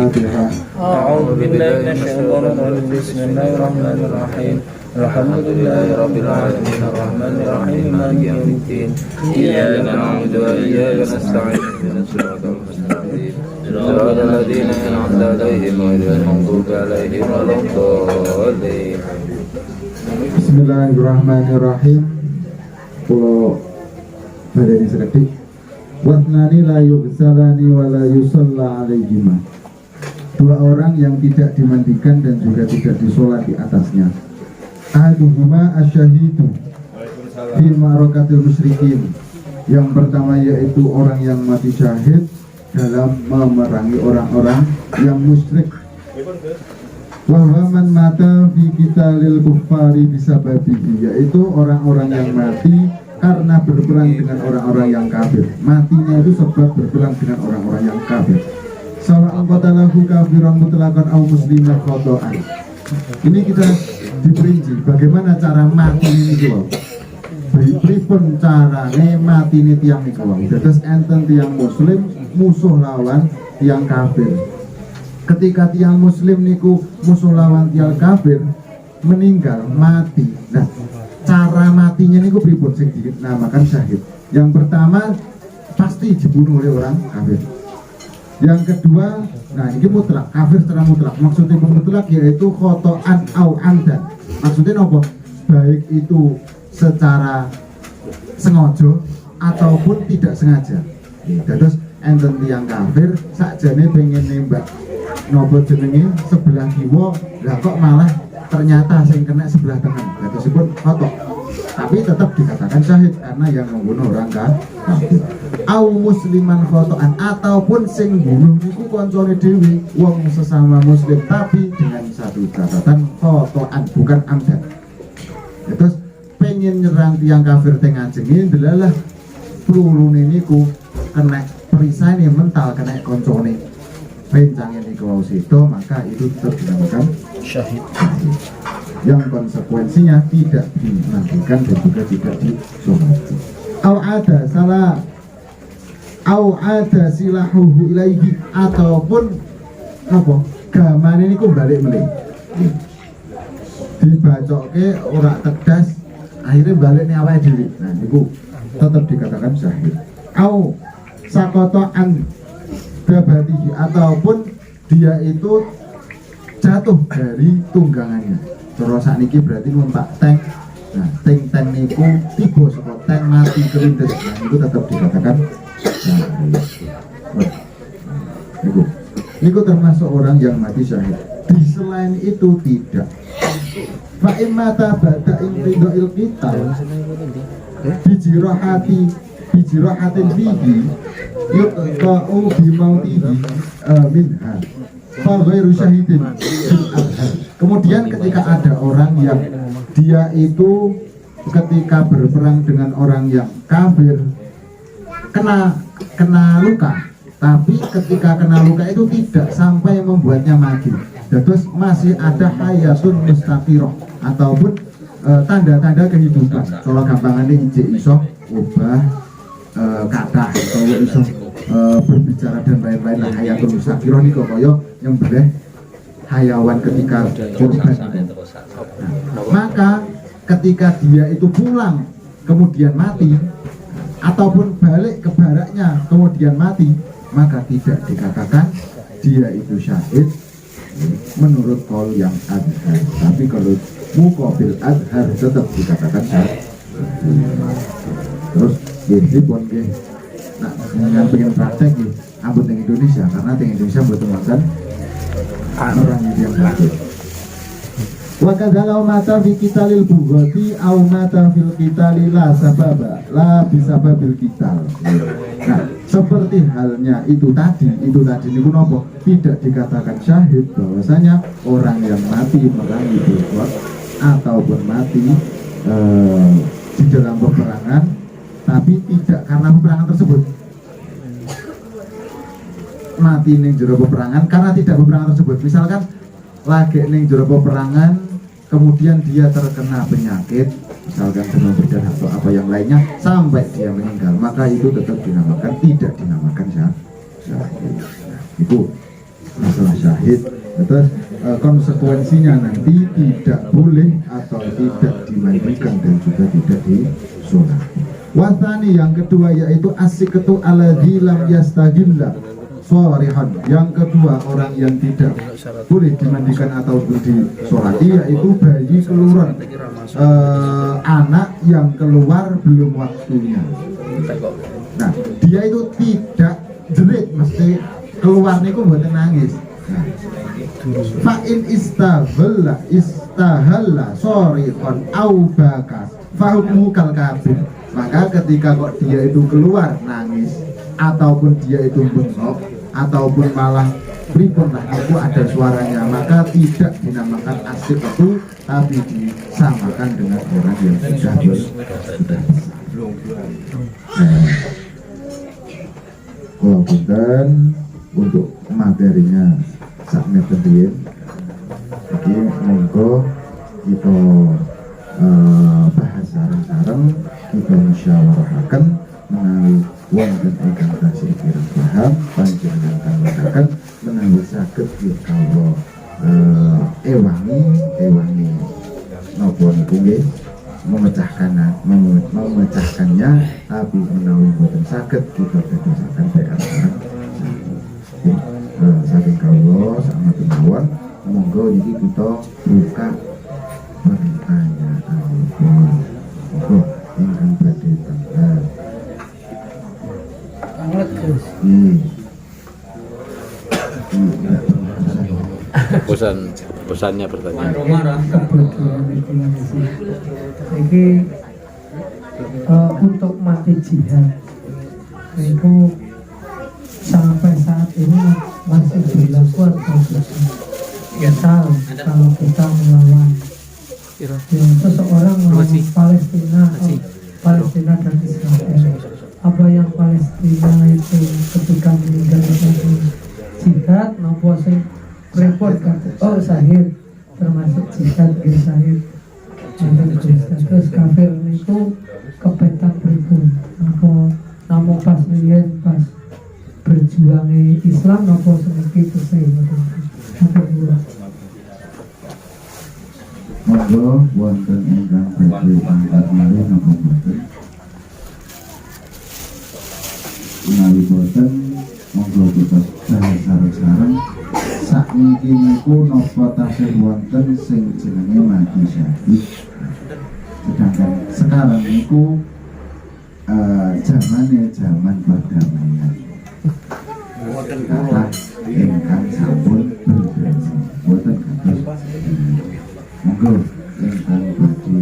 Al-Fatihah. A'udzu billahi minasyaitonir rajim. Bismillahirrahmanirrahim. Alhamdulillahi rabbil alamin arrahmanir rahim maliki yaumiddin. Iyyaka na'budu wa iyyaka nasta'in. Ihdinas siratal mustaqim. Siratal ladzina an'amta 'alaihim ghairil maghdubi 'alaihim waladdallin. Bismillahirrahmanirrahim. Pulau badani sedetik. Watnani la yughsalani wa la yusalla alaihima. Dua orang yang tidak dimandikan dan juga tidak disolat di atasnya. Ahaduhuma asyahidu fi ma'rakatil musyrikin. Yang pertama yaitu orang yang mati syahid dalam memerangi orang-orang yang musyrik. Wa man mata fi qitalil kuffari bisababihi, yaitu orang-orang yang mati karena berperang dengan orang-orang yang kafir. Matinya itu sebab berperang dengan orang-orang yang kafir. Sawa'an qatalahu kafiran mutlaqan aw musliman khata'an. Ini kita diperinci bagaimana cara mati ini kalau pripun carane mati ini tiang niku wae. Dados enten tiang muslim musuh lawan tiang kafir. Ketika tiang muslim niku musuh lawan tiang kafir meninggal mati. Nah, cara matinya niku pripun sing dinamakan syahid. Yang pertama pasti dibunuh oleh orang kafir. Yang kedua, nah ini mutlak, kafir secara mutlak. Maksudnya mutlak yaitu khotoan au amdan. Maksudnya apa? Baik itu secara sengaja ataupun tidak sengaja. Terus enten tiang kafir sakjane pengen nembak nopo jenenge sebelah kiwa, lah kok malah ternyata sing kena sebelah tengah. Tersebut khotok. Tapi tetap dikatakan syahid karena yang membunuh orang kafir. Au musliman khotoan, ataupun sing bunuh niku koncone dhewe wong sesama muslim tapi dengan satu catatan khotoan bukan amdan. Terus pengen nyerang tiang kafir teng ajenge delalah pelurune niku kena perisane mental kena koncone pencangin niku wau sedo, maka itu tetap dinamakan syahid. Yang konsekuensinya tidak dimandikan dan juga tidak disolati. Au ada silahuhu ilaihi, ataupun apa gamane niku balik melih dibacoke ora tegas akhirnya balik nih awake dhewe. Nah niku tetap dikatakan syahid. Au sakoto an dabatihi, ataupun dia itu jatuh dari tunggangannya. Terus sakniki berarti numpak tank. Nah, tank niku tiba saka tank mati kelindes. Nah, itu tetap dikatakan niku termasuk orang yang mati syahid. Di selain itu tidak. Fa imata ba'da inqidha'il qital bijirahatin fihi yuqta'u bimautihi minha fa ghairu syahidin. Kemudian ketika ada orang yang dia itu ketika berperang dengan orang yang kafir kena luka, tapi ketika kena luka itu tidak sampai membuatnya mati. Terus masih ada hayatun mustaqirah ataupun tanda-tanda kehidupan. Kalau gampangannya iso ubah kata atau iso berbicara dan lain-lain. Nah, hayatun mustaqirah ini koyo yang boleh hayawan ketika korban. Nah, maka ketika dia itu pulang kemudian mati ataupun balik ke baraknya kemudian mati, maka tidak dikatakan dia itu syahid menurut qaul yang adhar. Tapi kalau muqabil adhar tetap dikatakan syahid. Terus ini pun nah, yang pengen praktek ambut di Indonesia, karena di Indonesia bertemukan orang yang kafir. Wa kadzalau mata fi qitalil bughati au mata fil qitali la sababa la bisababil qital. Nah, seperti halnya itu tadi niku napa? Tidak dikatakan syahid bahwasanya orang yang mati memerangi bughat ataupun mati di dalam peperangan tapi tidak karena peperangan tersebut. Mati ning jero peperangan karena tidak peperangan tersebut. Misalkan lagi ning jero peperangan kemudian dia terkena penyakit, misalkan demam berdarah atau apa yang lainnya sampai dia meninggal, maka itu tetap dinamakan tidak dinamakan syahid. Itu masalah syahid. Terus konsekuensinya nanti tidak boleh atau tidak dimandikan dan juga tidak disunat. Wasani yang kedua yaitu asikatu alladzi lam yastagilla shorihan. Yang kedua orang yang tidak boleh dimandikan ataupun disolati yaitu bayi keluaran anak yang keluar belum waktunya. Nah dia itu tidak jerit, mesti keluar niku mboten nangis. Fa'in istahalla shorihan au bakas fahummu kal kafir. Maka ketika kok dia itu keluar nangis ataupun dia itu bengok ataupun malah pripun lah itu ada suaranya, maka tidak dinamakan asik itu, tapi disamakan dengan orang yang sudah besar. Kalau bukan untuk materinya sakmet terdiri, jadi monggo kita bahas sareng-sareng, kita musyawarahkan menawi wonten ingkang tasih kirang paham panjenengan kangge menawi saged kalau ewangi napa niku nggih memecahkannya, tapi menawi boten saged kita dadosaken bareng-bareng. Saking kawula sama kemawon monggo iki kita buka pertanyaan monggo ingkang badhe tanggal pesannya pertanyaan. Ini untuk mati jihad itu sampai saat ini masih berlaku atau tidak? Kalau kita melawan seseorang melawan Palestina dan Israel, apa yang Palestina itu ketika meninggalkan jihad nopo sing repot kan? Oh sahid termasuk jihad sahid. Terus kafir itu kepetak pripun namo pas niyen pas berjuangnya Islam nopo semiki itu saya monggo wonten ingkang badhe angkat malih napa boten? Menawi boten monggo kita sareng-sareng sakniki niku napa tasih wonten sing jenenge mati syahid. Sedangkan sekarang niku zaman perdamaian. Kata ingkang sampun bergengsi boten kados monggo ingkang badhe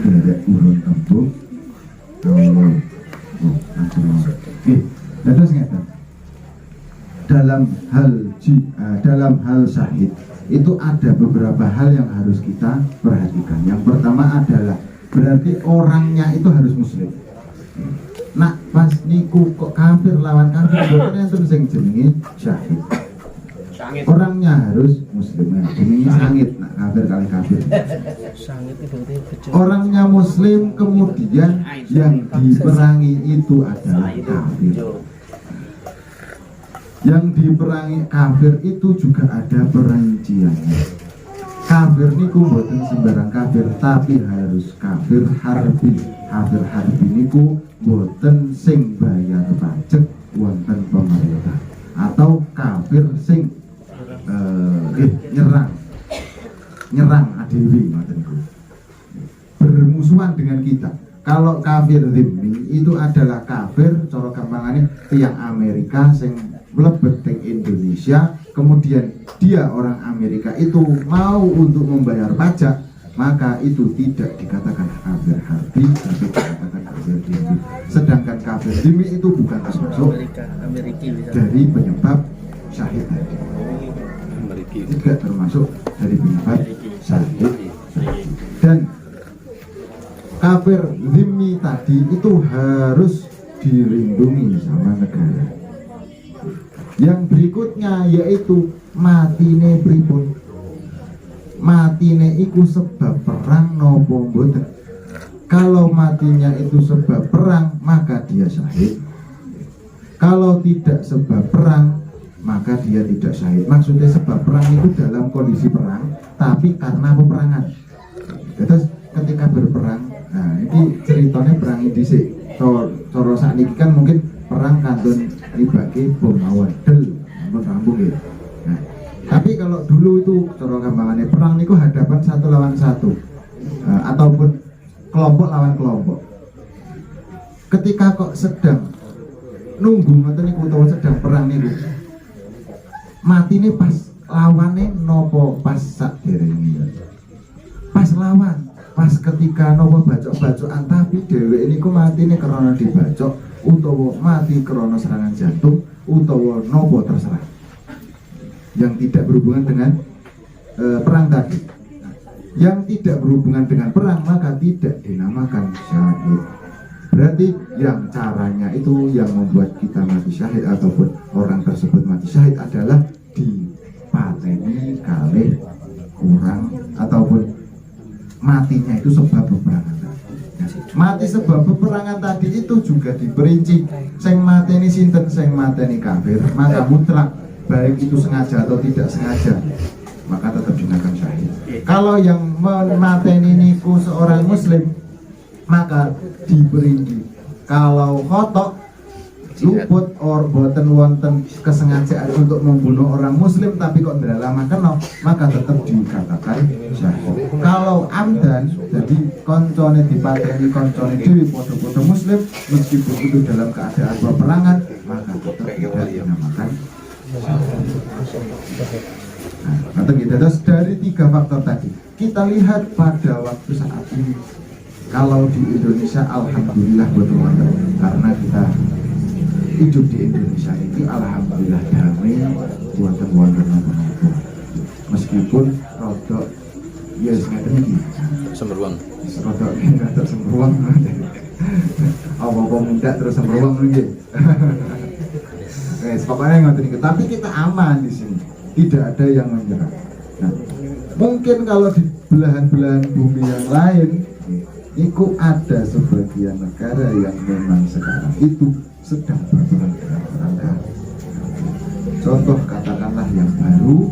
derek urun tembung kawula dados ngeten. Dalam hal syahid itu ada beberapa hal yang harus kita perhatikan. Yang pertama adalah berarti orangnya itu harus muslim. Nah pas niku kok kafir lawan kafir boten enten sing jenenge syahid. Orangnya harus muslim, jenenge sangit. Nak kafir kali kafir. Orangnya muslim, kemudian yang diperangi itu adalah kafir. Yang diperangi kafir itu juga ada perinciannya. Kafir niku mboten sembarang kafir, tapi harus kafir harbi. Kafir harbi niku mboten sing bayar pajak wonten pemerintah, atau kafir sing nyerang adewi ngoten niku. Bermusuhan dengan kita. Kalau kafir zimmi itu adalah kafir cara gampangannya tiang Amerika sing mlebet teng Indonesia, kemudian dia orang Amerika itu mau untuk membayar pajak, maka itu tidak dikatakan kafir harbi, tapi dikatakan kafir dhimmi. Sedangkan kafir dhimmi itu bukan termasuk dari penyebab syahid tadi, tidak termasuk dari penyebab syahid. Dan kafir dhimmi tadi itu harus dilindungi sama negara. Yang berikutnya yaitu matine pripun. Matine iku sebab perang nopo mboten. Kalau matinya itu sebab perang, maka dia syahid. Kalau tidak sebab perang, maka dia tidak syahid. Maksudnya sebab perang itu dalam kondisi perang, tapi karena peperangan. Terus ketika berperang, nah ini ceritanya perang ini sih. Coro saat ini kan mungkin perang kantun dibagi bom awan del, rambung ya. Nah, tapi kalau dulu itu coro gampangannya perang itu hadapan 1 lawan 1, ataupun kelompok lawan kelompok. Ketika kok sedang nunggu ngoten niku utawa sedang perang niku, mati ini pas lawannya nopo pas sak derenge, pas lawan, pas ketika nopo bacok-bacokan, tapi dhewe niku mati ini karena dibacok utawa mati karena serangan jantung utawa nopo terserah yang tidak berhubungan dengan perang tadi. Yang tidak berhubungan dengan perang maka tidak dinamakan syahid. Berarti yang caranya itu yang membuat kita mati syahid ataupun orang tersebut mati syahid adalah dipateni kalih kurang ataupun matinya itu sebab peperangan tadi. Mati sebab peperangan tadi itu juga diperinci, sing mateni sinten, sing mateni kafir, maka mutlak baik itu sengaja atau tidak sengaja maka tetap dinakan syahid. Kalau yang mateni niku seorang muslim maka diperinci, kalau khotok luput or boten wonten kesengajaan untuk membunuh orang muslim tapi kok lama kena, maka tetap dikatakan syahid. Kalau amdan, jadi koncone dipateni koncone dewi podo-podo muslim meskipun itu dalam keadaan peperangan, maka tetap tidak dinamakan syahid. Nah, kita terus dari 3 faktor tadi kita lihat pada waktu saat ini. Kalau di Indonesia alhamdulillah betul-betul, karena kita hidup di Indonesia ini alhamdulillah damai buatan-buatan apa-apa. Meskipun rodok ya ngeten iki semberuang. Rodok enggak semberuang. Apa-apa muda terus semberuang nggih. Pokoknya ngoten iki, tapi kita aman di sini. Tidak ada yang menyerang. Nah, mungkin kalau di belahan-belahan bumi yang lain itu ada sebagian negara yang memang sekarang itu sedang berperang. Contoh katakanlah yang baru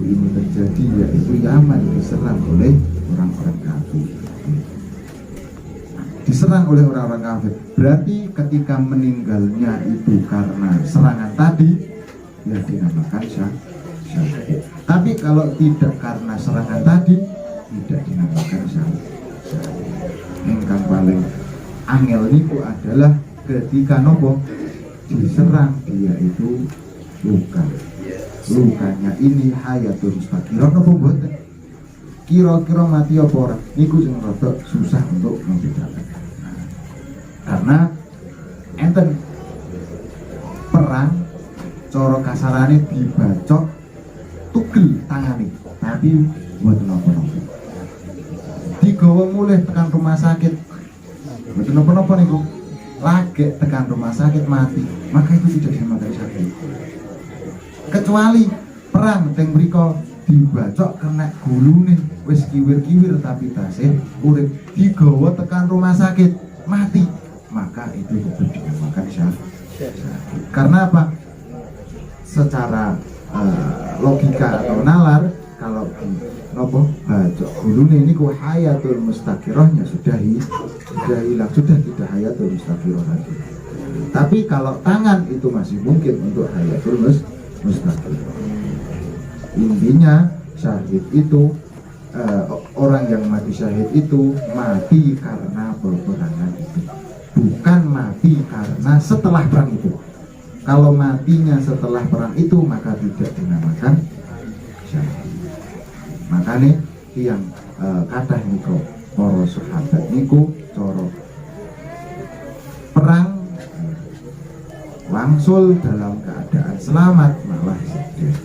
ini terjadi, yaitu Yaman diserang oleh orang-orang kafir. Diserang oleh orang-orang kafir. Berarti ketika meninggalnya itu karena serangan tadi, ya dinamakan syahid. Tapi kalau tidak karena serangan tadi, tidak dinamakan syahid. Yang paling angel niku adalah ketika nopo diserang dia itu lukanya ini hayatun mustaqirah nopo mboten, kira-kira mati apa ora niku sing rada susah untuk membedakan. Karena enten perang cara kasarane dibacok tugel tangane tapi mboten napa-napa, digawa mulih tekan rumah sakit mboten napa-napa niku, lagi tekan rumah sakit mati, maka itu tidak dinamakan syahid. Kecuali perang teng mriko dibacok kena gulune wis kiwir-kiwir tapi tasih urip, digawa tekan rumah sakit mati, maka itu tetap dinamakan syahid. Karena apa? Secara logika atau nalar, kalau nopo bacok gulune ini ku hayatul mustaqirahnya sudah hilang, sudah tidak hayatul mustaqirah lagi. Tapi kalau tangan itu masih mungkin untuk hayatul mustaqirah. Intinya syahid itu orang yang mati syahid itu mati karena peperangan itu, bukan mati karena setelah perang itu. Kalau matinya setelah perang itu maka tidak dinamakan syahid. Makanya yang kathah niku para sahabat niku cara perang wangsul dalam keadaan selamat malah sedih.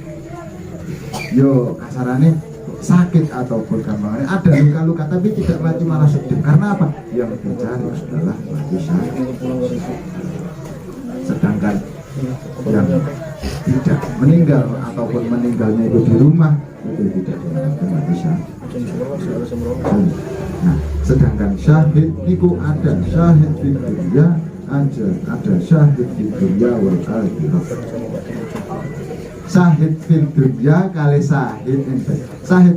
Yo kasarane sakit ataupun gampangannya ada luka-luka tapi tidak mati malah sedih. Karena apa? Yang dicari adalah mati syahid. Sedangkan yang tidak meninggal ataupun meninggalnya itu di rumah itu tidak dinamakan mati syahid. Nah, sedangkan syahid itu ada syahid di dunia aja, ada syahid di dunia wal akhirah. Syahid fil dunya kali syahid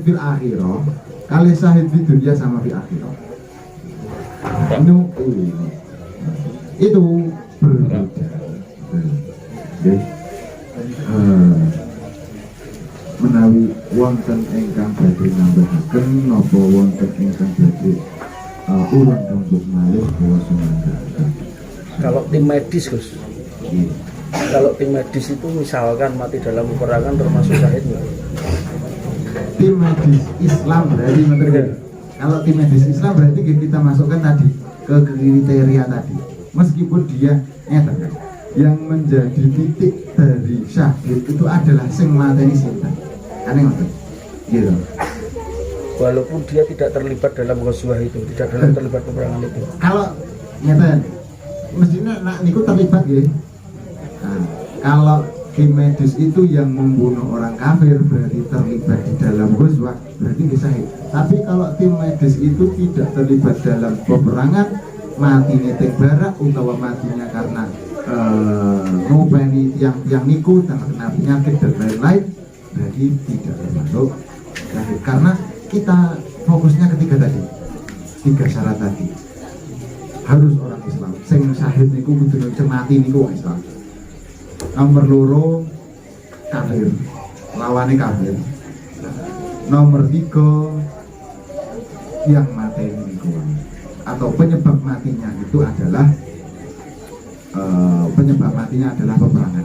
fil akhirah kali syahid fil dunya sama fil akhirah. Itu berbeda. Menawi wonten ingkang badhe nambahaken napa wonten ingkang badhe urang rembug malih kula sumangga. Kalau tim medis Gus, kalau tim medis itu misalkan mati dalam peperangan termasuk syahid nggak? Tim medis Islam berarti menteri. Kalau tim medis Islam berarti kita masukkan tadi ke kriteria tadi. Meskipun dia yang menjadi titik dari syahid itu adalah sing mateni sinten. Aneh ngoten. Gitu. Walaupun dia tidak terlibat dalam ghazwah itu, tidak dalam terlibat peperangan itu. Kalau ngeten, mestinya nak niku terlibat nggih. Nah, kalau tim medis itu yang membunuh orang kafir berarti terlibat di dalam ghazwah, berarti nggih syahid. Tapi kalau tim medis itu tidak terlibat dalam peperangan, matinya teng barak utawa matinya karena ngopeni yang niku terkena penyakit dan lain-lain, berarti tidak termasuk syahid. Karena kita fokusnya ketiga tadi, 3 syarat tadi. Harus orang Islam. Sing syahid niku kudu sing mati niku wong Islam. Nomor 2 kafir, lawannya kafir. Nomor 3 yang mati niku atau penyebab matinya itu adalah peperangan.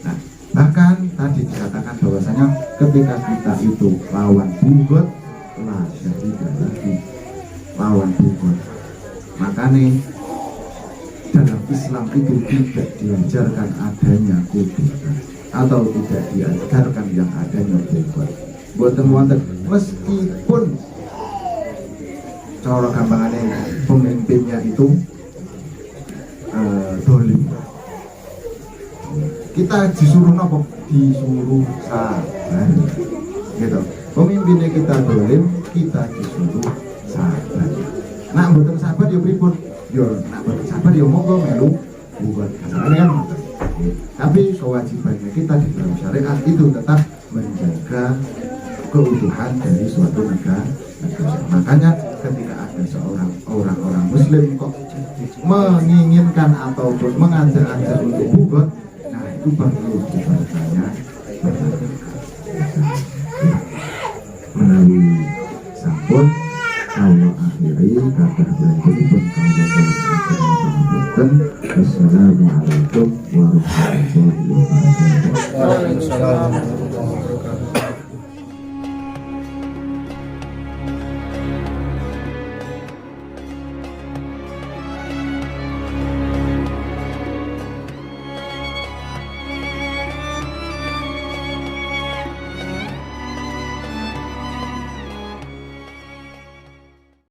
Nah, bahkan tadi dikatakan bahwasanya ketika kita itu lawan bugot, lah syahid lagi lawan bugot. Makanya dalam Islam itu tidak diajarkan adanya kudukan atau tidak diajarkan yang adanya bugot. Boten wonten, meskipun cara gampangannya pemimpinnya itu dolim, kita disuruh nopo, disuruh sabar gitu. Pemimpinnya kita dolim, kita disuruh sabar. Nak mboten sabar yo pripun? Yo nak mboten sabar yo monggo melu buat kasarane kan. Tapi kewajibannya kita di dalam syariat itu tetap menjaga keutuhan dari suatu negara. Makanya ketika ada orang muslim kok menginginkan ataupun mengajak-ajak untuk bugot, nah itu perlu dipertanya melalui sampun Allah akhiri kata berikutipun kaulah Assalamualaikum warahmatullahi wabarakatuh. Waalaikumsalam warahmatullahi wabarakatuh.